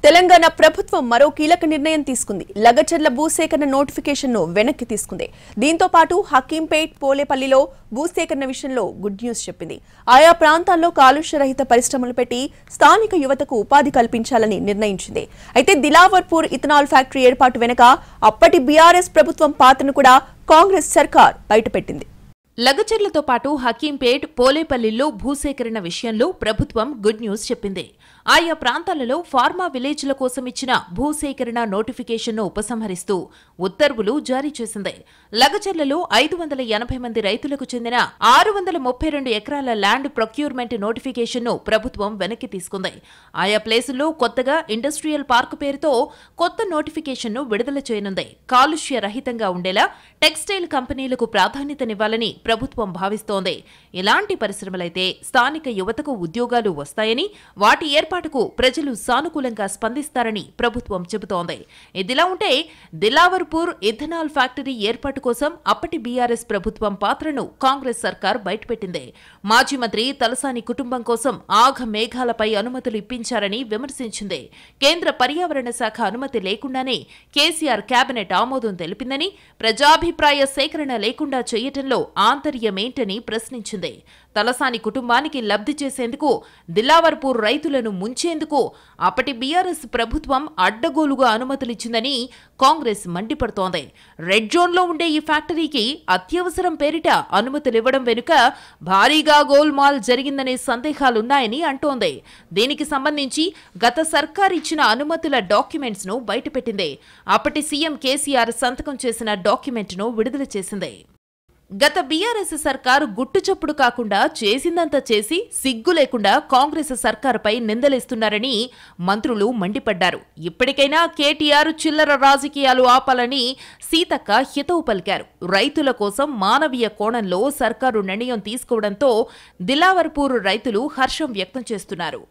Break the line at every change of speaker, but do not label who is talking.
తెలంగాణ ప్రభుత్వం మరో కీలక నిర్ణయం తీసుకుంది. లగచర్ల భూసేకరణ నోటిఫికేషన్ ను వెనక్కి తీసుకుంది. దీంతో పాటు హకీంపేట్, పోలేపల్లిలో భూసేకరణ విషయంలో గుడ్ న్యూస్ చెప్పింది. ఆయా ప్రాంతాల్లో కాలుష్య రహిత పరిశ్రమలు పెట్టి స్థానిక యువతకు ఉపాధి కల్పించాలని నిర్ణయించింది. అయితే దిలావర్పూర్ ఇథనాల్ ఫ్యాక్టరీ ఏర్పాటు వెనుక అప్పటి బీఆర్ఎస్ ప్రభుత్వం పాత్రను కూడా కాంగ్రెస్ సర్కార్ బయటపెట్టింది.
లగచర్లతో పాటు హకీంపేట్, పోలేపల్లిలో భూసేకరణ విషయంలో ప్రభుత్వం గుడ్ న్యూస్ చెప్పింది. ఆయా ప్రాంతాలలో ఫార్మా విలేజ్ల కోసం ఇచ్చిన భూసేకరణ నోటిఫికేషన్ను ఉపసంహరిస్తూ ఉత్తర్వులు జారీ చేసింది. లగచర్లలో 580 మంది రైతులకు చెందిన 632 ఎకరాల ల్యాండ్ ప్రొక్యూర్మెంట్ నోటిఫికేషన్ను ప్రభుత్వం వెనక్కి తీసుకుంది. ఆయా ప్లేసుల్లో కొత్తగా ఇండస్ట్రియల్ పార్క్ పేరుతో కొత్త నోటిఫికేషన్ను విడుదల చేయనుంది. కాలుష్య రహితంగా ఉండేలా టెక్స్టైల్ కంపెనీలకు ప్రాధాన్యతనివ్వాలని ప్రభుత్వం భావిస్తోంది. ఇలాంటి పరిశ్రమలైతే స్థానిక యువతకు ఉద్యోగాలు వస్తాయని, వాటి ఏర్పాటుకు ప్రజలు సానుకూలంగా స్పందిస్తారని ప్రభుత్వం చెబుతోంది. ఇదిలా ఉంటే దిలావర్పూర్ ఇథనాల్ ఫ్యాక్టరీ ఏర్పాటు కోసం అప్పటి బీఆర్ఎస్ ప్రభుత్వం పాత్రను కాంగ్రెస్ సర్కార్ బయటపెట్టింది. మాజీ మంత్రి తలసాని కుటుంబం కోసం ఆఘ మేఘాలపై అనుమతులు ఇప్పించారని విమర్శించింది. కేంద్ర పర్యావరణ శాఖ అనుమతి లేకుండానే కేసీఆర్ కేబినెట్ ఆమోదం తెలిపిందని, ప్రజాభిప్రాయ సేకరణ లేకుండా చేయటంలో ఆంతర్యమేంటని ప్రశ్నించింది. తలసాని కుటుంబానికి లబ్ధి చేసేందుకు, దిలావర్పూర్ రైతులను ముంచేందుకు అప్పటి బీఆర్ఎస్ ప్రభుత్వం అడ్డగోలుగా అనుమతులిచ్చిందని కాంగ్రెస్ మండిపడుతోంది. రెడ్ జోన్లో ఉండే ఈ ఫ్యాక్టరీకి అత్యవసరం పేరిట అనుమతులివ్వడం వెనుక భారీగా గోల్మాల్ జరిగిందనే సందేహాలున్నాయని అంటోంది. దీనికి సంబంధించి గత సర్కార్ ఇచ్చిన అనుమతుల డాక్యుమెంట్స్ ను బయటపెట్టింది. అప్పటి సీఎం కేసీఆర్ సంతకం చేసిన డాక్యుమెంట్ ను విడుదల చేసింది. గత బీఆర్ఎస్ సర్కారు గుట్టుచప్పుడు కాకుండా చేసిందంతా చేసి సిగ్గు లేకుండా కాంగ్రెస్ సర్కారుపై నిందలేస్తున్నారని మంత్రులు మండిపడ్డారు. ఇప్పటికైనా కేటీఆర్ చిల్లర రాజకీయాలు ఆపాలని సీతక్క హితవు పలికారు. రైతుల కోసం మానవీయ కోణంలో సర్కారు నిర్ణయం తీసుకోవడంతో దిలావర్పూర్ రైతులు హర్షం వ్యక్తం చేస్తున్నారు.